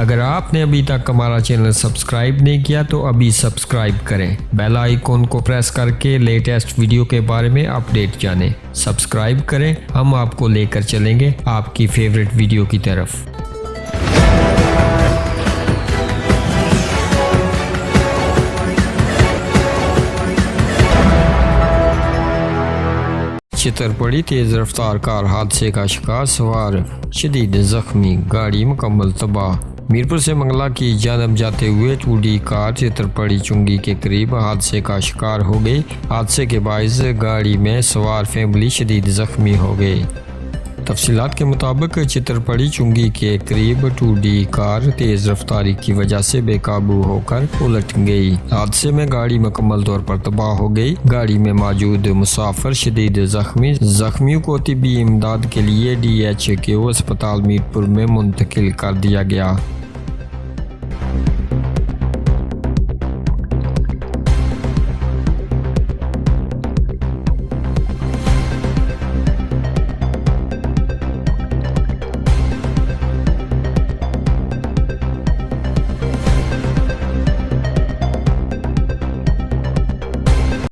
अगर आपने अभी तक हमारा चैनल सब्सक्राइब नहीं किया तो अभी सब्सक्राइब करें, बेल आइकॉन को प्रेस करके लेटेस्ट वीडियो के बारे में अपडेट जानें। सब्सक्राइब करें, हम आपको लेकर चलेंगे आपकी फेवरेट वीडियो की तरफ। चितरपड़ी तेज रफ्तार कार हादसे का शिकार, सवार शदीद जख्मी, गाड़ी मुकम्मल तबाह। मीरपुर से मंगला की जानब जाते हुए टूडी कार चितरपड़ी चुंगी के करीब हादसे का शिकार हो गई। हादसे के बायस गाड़ी में सवार फैमिली शदीद जख्मी हो गई। तफसीलात के मुताबिक चितरपड़ी चुंगी के करीब टूडी कार तेज रफ्तारी की वजह से बेकाबू होकर उलट गई। हादसे में गाड़ी मुकम्मल तौर पर तबाह हो गई। गाड़ी में मौजूद मुसाफिर शदीद जख्मी। जख्मियों को तिब्बी इमदाद के लिए DHQ अस्पताल मीरपुर में मुंतकिल कर दिया गया।